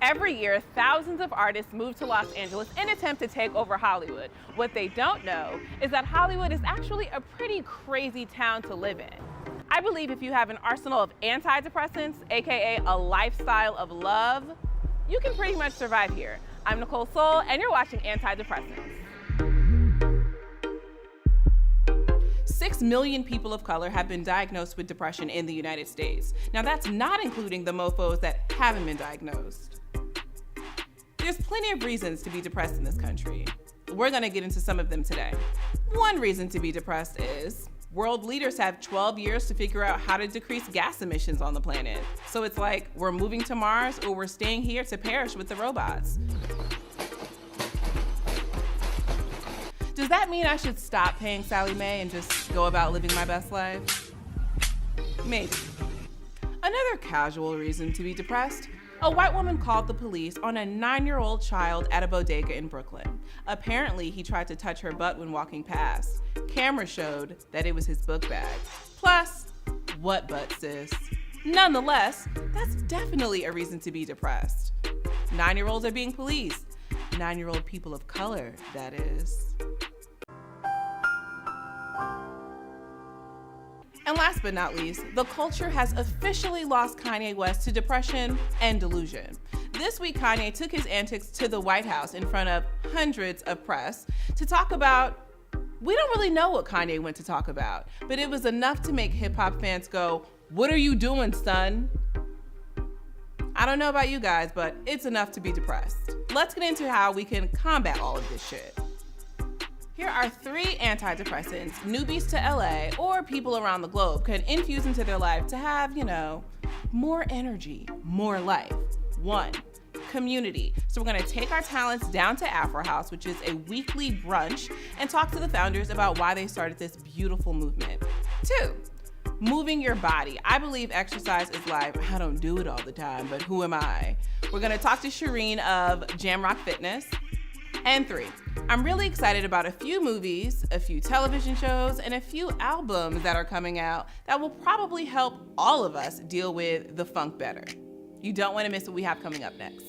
Every year, thousands of artists move to Los Angeles in an attempt to take over Hollywood. What they don't know is that Hollywood is actually a pretty crazy town to live in. I believe if you have an arsenal of antidepressants, aka a lifestyle of love, you can pretty much survive here. I'm Nicole and you're watching Antidepressants. 6 million people of color have been diagnosed with depression in the United States. Now that's not including the mofos that haven't been diagnosed. There's plenty of reasons to be depressed in this country. We're gonna get into some of them today. One reason to be depressed is world leaders have 12 years to figure out how to decrease gas emissions on the planet. So it's like we're moving to Mars or we're staying here to perish with the robots. Does that mean I should stop paying Sally Mae and just go about living my best life? Maybe. Another casual reason to be depressed: a white woman called the police on a 9-year-old child at a bodega in Brooklyn. Apparently, he tried to touch her butt when walking past. Camera showed that it was his book bag. Plus, what butt, sis? Nonetheless, that's definitely a reason to be depressed. 9-year-olds are being policed. 9-year-old people of color, that is. And last but not least, the culture has officially lost Kanye West to depression and delusion. This week, Kanye took his antics to the White House in front of hundreds of press to talk about, we don't really know what Kanye went to talk about, but it was enough to make hip-hop fans go, "What are you doing, son?" I don't know about you guys, but it's enough to be depressed. Let's get into how we can combat all of this shit. Here are 3 antidepressants newbies to LA or people around the globe can infuse into their life to have, more energy, more life. 1, community. So we're gonna take our talents down to Afro House, which is a weekly brunch, and talk to the founders about why they started this beautiful movement. 2, moving your body. I believe exercise is life. I don't do it all the time, but who am I? We're gonna talk to Shireen of Jamrock Fitness. And 3, I'm really excited about a few movies, a few television shows, and a few albums that are coming out that will probably help all of us deal with the funk better. You don't want to miss what we have coming up next.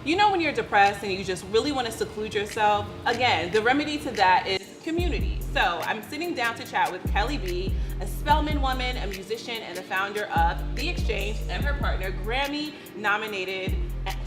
You know when you're depressed and you just really want to seclude yourself? Again, the remedy to that is community. So I'm sitting down to chat with Kelly B, a Spelman woman, a musician, and the founder of The Exchange, and her partner, Grammy-nominated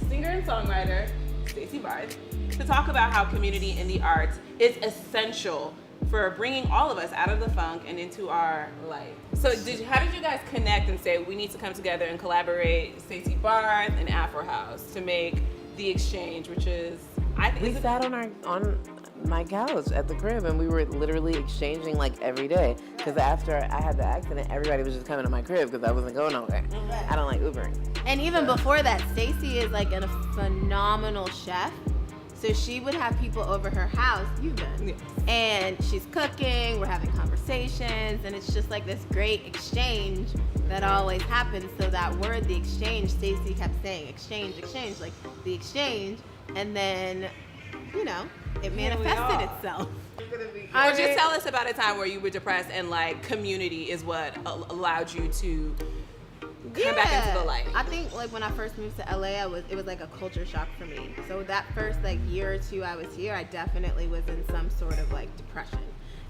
singer and songwriter, Stacey Barth, to talk about how community in the arts is essential for bringing all of us out of the funk and into our life. So how did you guys connect and say, we need to come together and collaborate, Stacey Barth and Afro House, to make The Exchange, which is, I think... We sat on my couch at the crib and we were literally exchanging like every day. Because after I had the accident, everybody was just coming to my crib because I wasn't going nowhere. I don't like Ubering. And even before that, Stacey is like a phenomenal chef. So she would have people over her house, you've been, yes. And she's cooking, we're having conversations, and it's just like this great exchange that always happens. So that word, the exchange, Stacey kept saying exchange, like the exchange, and then, it manifested itself. Or just tell us about a time where you were depressed and like community is what allowed you to come back into the light. I think like when I first moved to LA, it was like a culture shock for me. So that first like year or 2 I was here, I definitely was in some sort of like depression.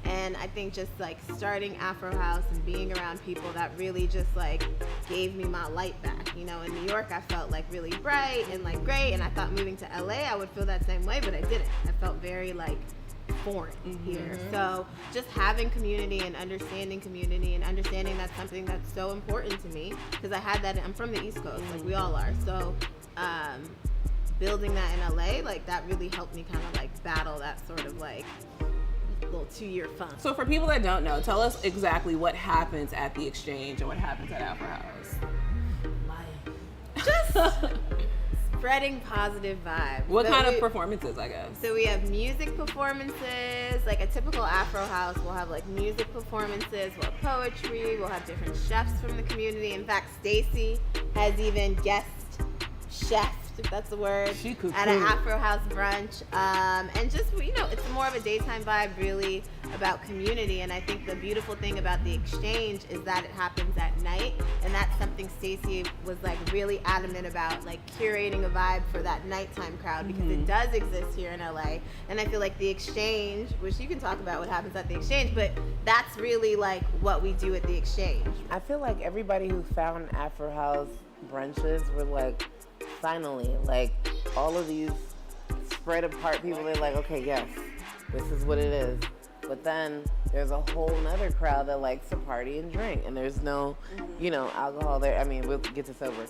And I think just like starting Afro House and being around people that really just like gave me my light back. In New York I felt like really bright and like great, and I thought moving to LA I would feel that same way, but I didn't. I felt very like foreign here. So just having community and understanding that's something that's so important to me, because I had that. I'm from the East Coast, like we all are. So building that in LA, like that really helped me kind of like battle that sort of like little 2-year funk. So for people that don't know, tell us exactly what happens at The Exchange and what happens at Afro House. Just spreading positive vibes. What kind of performances, I guess? So we have music performances, like a typical Afro House. We'll have like music performances, we'll have poetry, we'll have different chefs from the community. In fact, Stacey has even guest chefed if that's the word, She could at an Afro House brunch. And just, it's more of a daytime vibe, really about community. And I think the beautiful thing about the exchange is that it happens at night. And that's something Stacey was like really adamant about, like curating a vibe for that nighttime crowd, because it does exist here in LA. And I feel like the exchange, which you can talk about what happens at the exchange, but that's really like what we do at the exchange. I feel like everybody who found Afro House brunches were like, finally, like all of these spread apart people, they're like, okay, yes, this is what it is. But then there's a whole nother crowd that likes to party and drink, and there's no, alcohol there. I mean, we'll get to sober,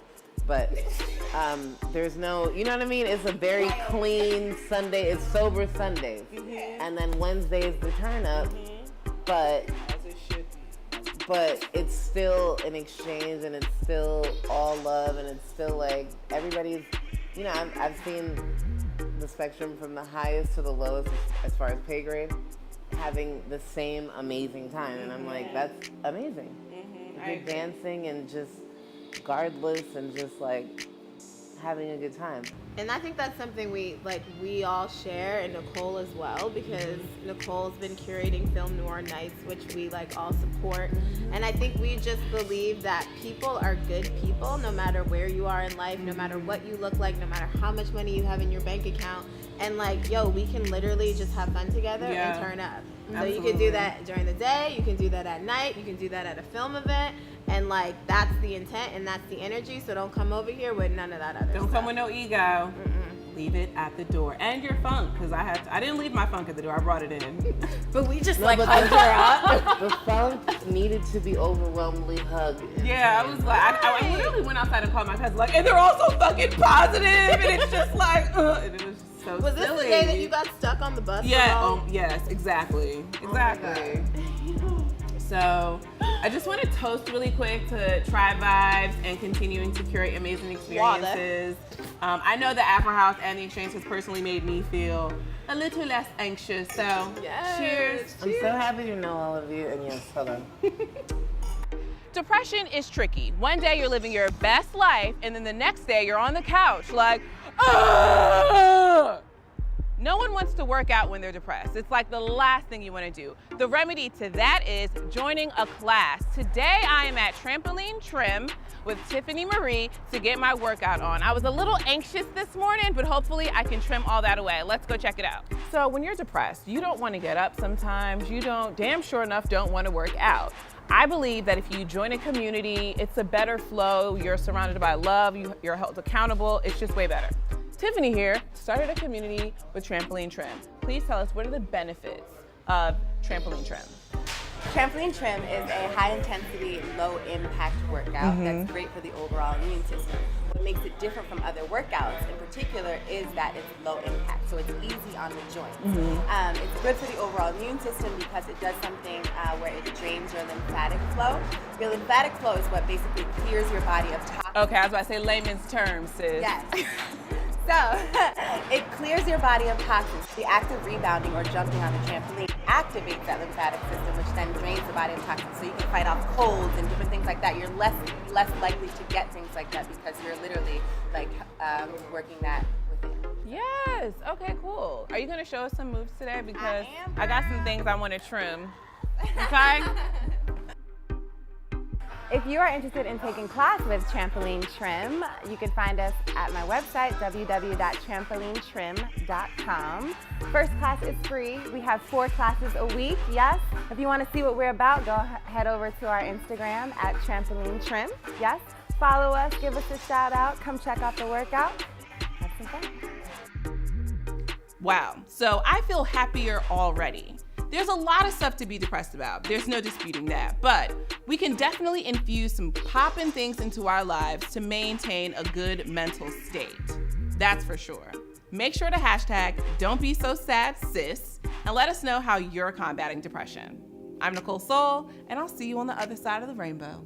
but there's no, you know what I mean? It's a very clean Sunday. It's sober Sundays, and then Wednesday's the turn up, but it's still an exchange, and it's still all love, and it's still like everybody's, I've seen the spectrum from the highest to the lowest as far as pay grade, having the same amazing time, and I'm like, that's amazing. You're dancing and just guardless and just like having a good time. And I think that's something we all share, and Nicole as well, because Nicole's been curating Film Noir Nights, which we like all support. And I think we just believe that people are good people, no matter where you are in life, no matter what you look like, no matter how much money you have in your bank account. And like, we can literally just have fun together and turn up. So you can do that during the day, you can do that at night, you can do that at a film event. And like, that's the intent and that's the energy. So don't come over here with none of that other stuff. Don't come with no ego. Leave it at the door. And your funk, because I didn't leave my funk at the door. I brought it in. But we just but hugged her up. The funk needed to be overwhelmingly hugged. Yeah, I was like, I literally went outside and called my cousins, like, and they're all so fucking positive, and it's just like, and it was just so Was silly. this the day that you got stuck on the bus? Yeah. Yes. Exactly. So I just want to toast really quick to Tribe Vibes and continuing to curate amazing experiences. I know that Afro House and the Exchange has personally made me feel a little less anxious. So cheers. I'm so happy to know all of you, and yes, hello. Depression is tricky. One day you're living your best life, and then the next day you're on the couch like, ah! No one wants to work out when they're depressed. It's like the last thing you want to do. The remedy to that is joining a class. Today I am at Trampoline Trim with Tiffany Marie to get my workout on. I was a little anxious this morning, but hopefully I can trim all that away. Let's go check it out. So when you're depressed, you don't want to get up sometimes. You don't want to work out. I believe that if you join a community, it's a better flow. You're surrounded by love. You're held accountable. It's just way better. Tiffany here started a community with Trampoline Trim. Please tell us, what are the benefits of Trampoline Trim? Trampoline Trim is a high-intensity, low-impact workout that's great for the overall immune system. What makes it different from other workouts in particular is that it's low impact, so it's easy on the joints. It's good for the overall immune system because it does something where it drains your lymphatic flow. Your lymphatic flow is what basically clears your body of toxins. Okay, I was about to say layman's terms, sis. Yes. So, it clears your body of toxins. The act of rebounding or jumping on the trampoline activates that lymphatic system, which then drains the body of toxins. So you can fight off colds and different things like that. You're less likely to get things like that because you're literally like working that within. Yes, okay, cool. Are you gonna show us some moves today? Because I got some things I wanna trim. Okay? If you are interested in taking class with Trampoline Trim, you can find us at my website, www.trampolinetrim.com. First class is free. We have 4 classes a week, yes. If you want to see what we're about, go head over to our Instagram at Trampoline Trim, yes. Follow us, give us a shout out, come check out the workout. Have some fun. Wow, so I feel happier already. There's a lot of stuff to be depressed about. There's no disputing that. But we can definitely infuse some poppin' things into our lives to maintain a good mental state. That's for sure. Make sure to hashtag Don't Be So Sad, Sis, and let us know how you're combating depression. I'm Nicole Soul, and I'll see you on the other side of the rainbow.